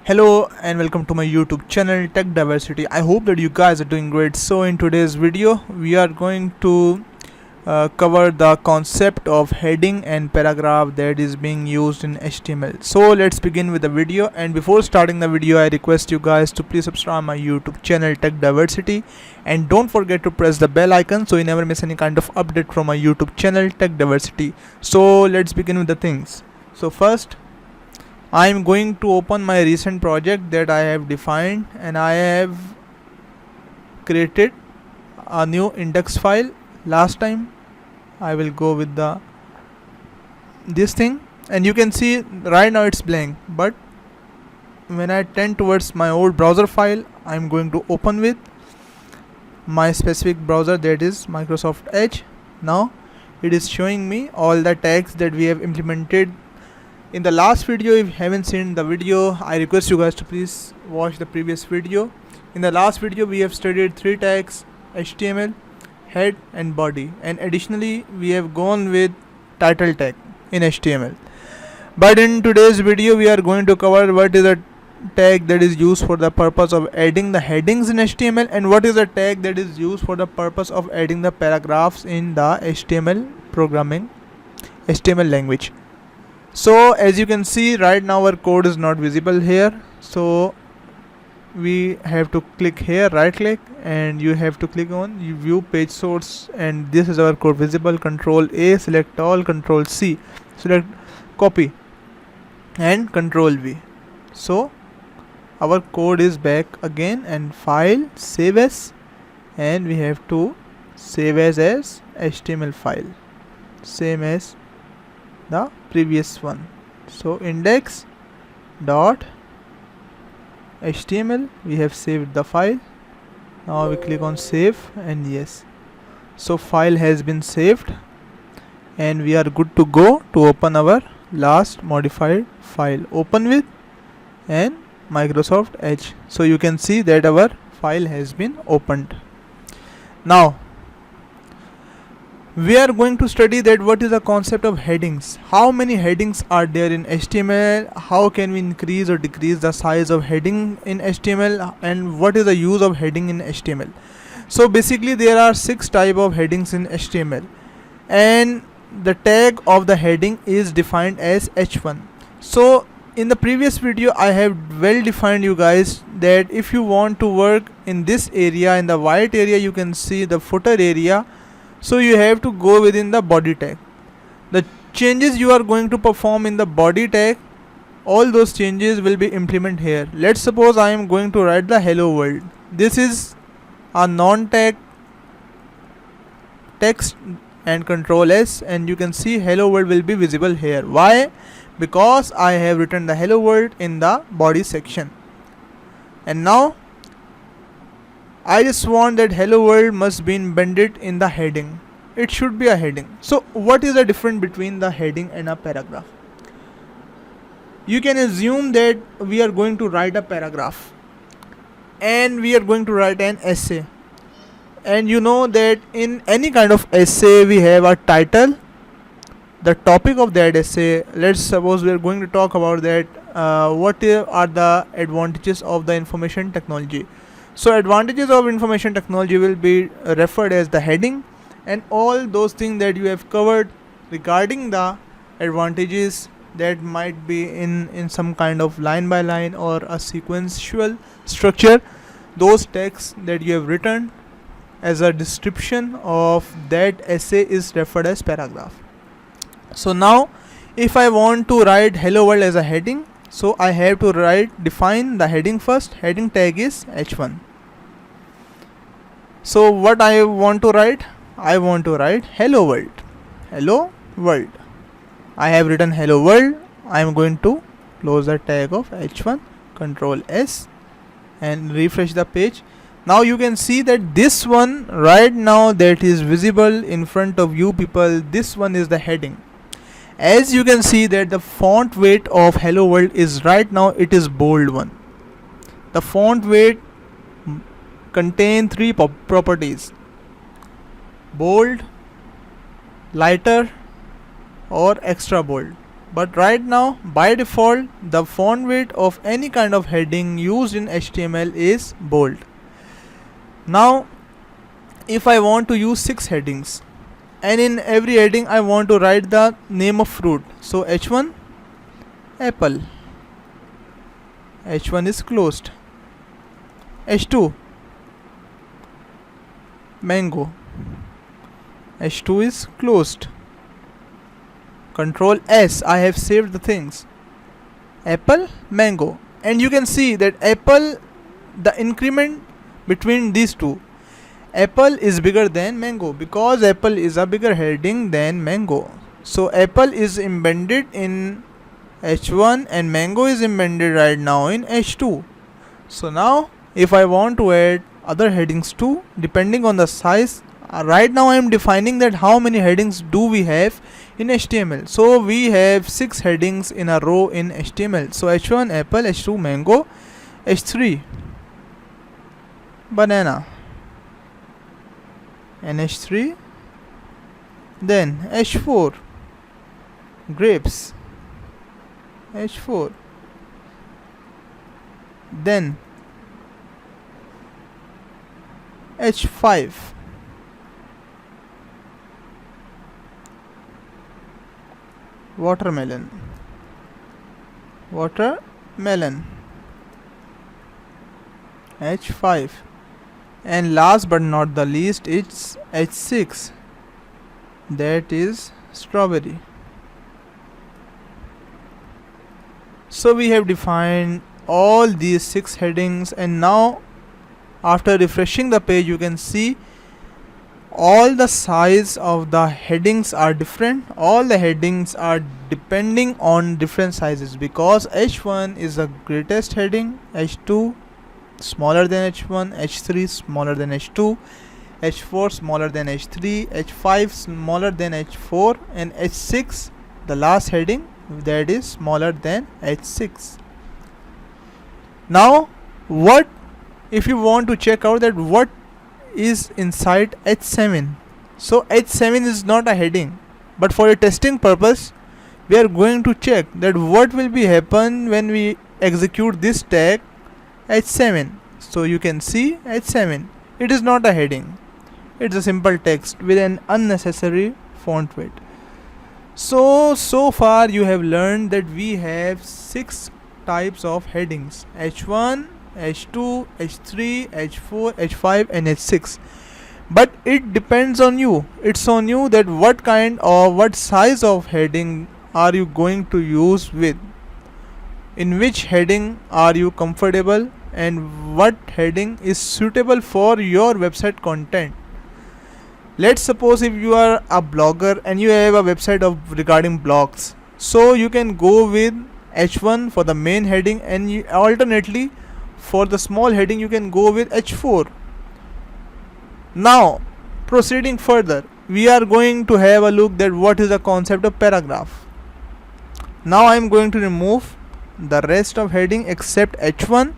Hello and welcome to my YouTube channel Tech Diversity. I hope that you guys are doing great. So in today's video we are going to cover the concept of heading and paragraph that is being used in HTML. So let's begin with the video, and before starting the video I request you guys to please subscribe my YouTube channel Tech Diversity and don't forget to press the bell icon so you never miss any kind of update from my YouTube channel Tech Diversity. So let's begin with the things. So first I am going to open my recent project that I have defined, and I have created a new index file. Last time I will go with this thing, and you can see right now it's blank, but when I tend towards my old browser file, I am going to open with my specific browser, that is Microsoft Edge. Now it is showing me all the tags that we have implemented in the last video. If you haven't seen the video, I request you guys to please watch the previous video. In the last video we have studied 3 tags: HTML, head and body, and additionally we have gone with title tag in HTML. But in today's video we are going to cover what is a tag that is used for the purpose of adding the headings in HTML, and what is a tag that is used for the purpose of adding the paragraphs in the HTML language. So as you can see right now our code is not visible here, so we have to click here, right click, and you have to click on view page source, and this is our code visible. Control A, select all, Control C, select copy, and Control V. So our code is back again, and file, save as, and we have to save as HTML file, same as the previous one. So index dot HTML, we have saved the file. Now we click on save, and yes, so file has been saved and we are good to go to open our last modified file. Open with and Microsoft Edge. So you can see that our file has been opened. Now we are going to study that what is the concept of headings, how many headings are there in HTML, how can we increase or decrease the size of heading in HTML, and what is the use of heading in HTML. So basically there are 6 type of headings in HTML, and the tag of the heading is defined as h1. So in the previous video I have well defined you guys that if you want to work in this area, in the white area you can see the footer area, so you have to go within the body tag. The changes you are going to perform in the body tag, all those changes will be implemented here. Let's suppose I am going to write the hello world. This is a non-tag text, and Control S, and you can see hello world will be visible here. Why? Because I have written the hello world in the body section. And now I just want that hello world must be embedded in the heading. It should be a heading. So what is the difference between the heading and a paragraph? You can assume that we are going to write a paragraph and we are going to write an essay, and you know that in any kind of essay we have a title, the topic of that essay. Let's suppose we are going to talk about that what are the advantages of the information technology. So advantages of information technology will be referred as the heading, and all those things that you have covered regarding the advantages that might be in some kind of line by line or a sequential structure, those texts that you have written as a description of that essay is referred as paragraph. So now if I want to write hello world as a heading, so I have to define the heading first. Heading tag is h1. So what I want to write? I want to write hello world. Hello world. I have written hello world. I am going to close the tag of h1, Control S, and refresh the page. Now you can see that this one right now that is visible in front of you people, this one is the heading. As you can see that the font weight of hello world is right now it is bold one. The font weight contain 3 properties: bold, lighter, or extra bold. But right now, by default, the font weight of any kind of heading used in HTML is bold. Now, if I want to use 6 headings, and in every heading I want to write the name of fruit, so H1 apple, H1 is closed, H2 mango, H2 is closed, Control S, I have saved the things, apple, mango, and you can see that apple, the increment between these two, apple is bigger than mango because apple is a bigger heading than mango. So apple is embedded in H1 and mango is embedded right now in H2. So now if I want to add other headings too, depending on the size, right now I am defining that how many headings do we have in HTML. So we have 6 headings in a row in HTML. So H1 apple, H2 mango, H3 banana, and H3, then H4 grapes, H4, then H5 watermelon, H5, and last but not the least, it's H6, that is strawberry. So we have defined all these 6 headings, and now after refreshing the page you can see all the size of the headings are different. All the headings are depending on different sizes because H1 is the greatest heading, H2 smaller than H1, H3 smaller than H2, H4 smaller than H3, H5 smaller than H4, and H6 the last heading that is smaller than H6. Now what if you want to check out that what is inside H7? So H7 is not a heading, but for a testing purpose we are going to check that what will be happen when we execute this tag H7. So you can see H7, it is not a heading, it's a simple text with an unnecessary font weight. So far you have learned that we have 6 types of headings: H1, H2, H3, H4, H5 and H6. But it depends on you. It's on you that what kind or what size of heading are you going to use with. In which heading are you comfortable and what heading is suitable for your website content. Let's suppose if you are a blogger and you have a website of regarding blogs, so you can go with H1 for the main heading, and alternately for the small heading you can go with H4. Now proceeding further, we are going to have a look at what is the concept of paragraph. Now I am going to remove the rest of heading except H1,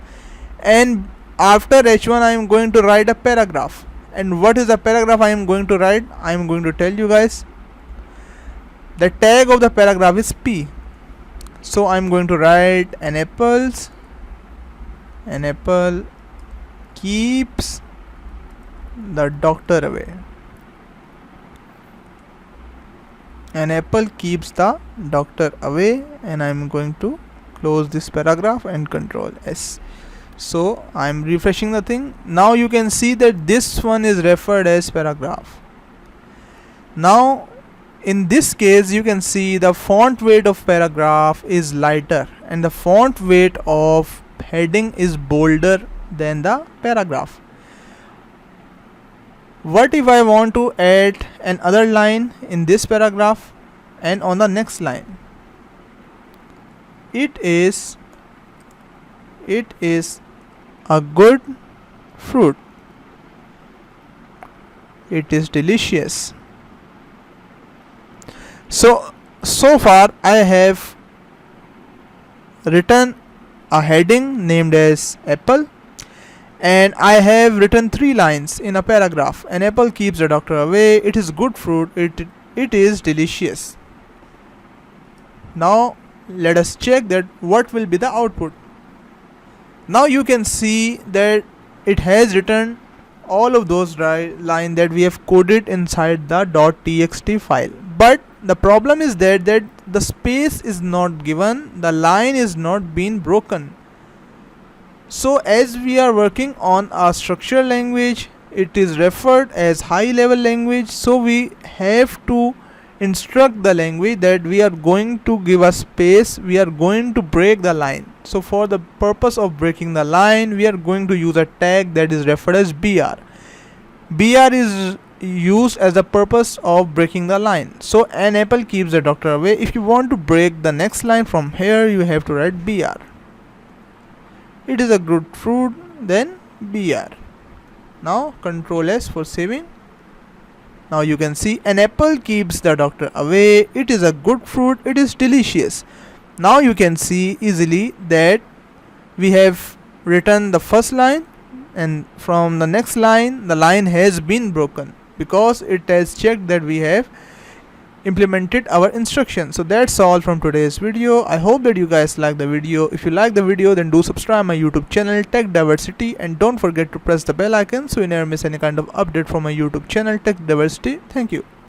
and after H1 I am going to write a paragraph. And what is the paragraph I am going to write? I am going to tell you guys. The tag of the paragraph is P. So I am going to write an apple keeps the doctor away. An apple keeps the doctor away, and I am going to close this paragraph and Control S. So I am refreshing the thing. Now you can see that this one is referred as paragraph. Now in this case you can see the font weight of paragraph is lighter and the font weight of heading is bolder than the paragraph. What if I want to add another line in this paragraph and on the next line? It is a good fruit. It is delicious. So far I have written a heading named as apple, and I have written 3 lines in a paragraph. An apple keeps the doctor away. It is good fruit. It is delicious. Now let us check that what will be the output. Now you can see that it has written all of those lines that we have coded inside the .txt file, but the problem is that the space is not given, the line is not being broken. So as we are working on a structured language, it is referred as high level language, so we have to instruct the language that we are going to give a space, we are going to break the line. So for the purpose of breaking the line, we are going to use a tag that is referred as br. Br is used as the purpose of breaking the line. So an apple keeps the doctor away. If you want to break the next line from here, you have to write br. It is a good fruit, then br. Now Control S for saving. Now you can see an apple keeps the doctor away. It is a good fruit. It is delicious. Now you can see easily that we have written the first line, and from the next line the line has been broken because it has checked that we have implemented our instruction. So that's all from today's video. I hope that you guys like the video. If you like the video, then do subscribe my YouTube channel Tech Diversity, and don't forget to press the bell icon so you never miss any kind of update from my YouTube channel Tech Diversity. Thank you.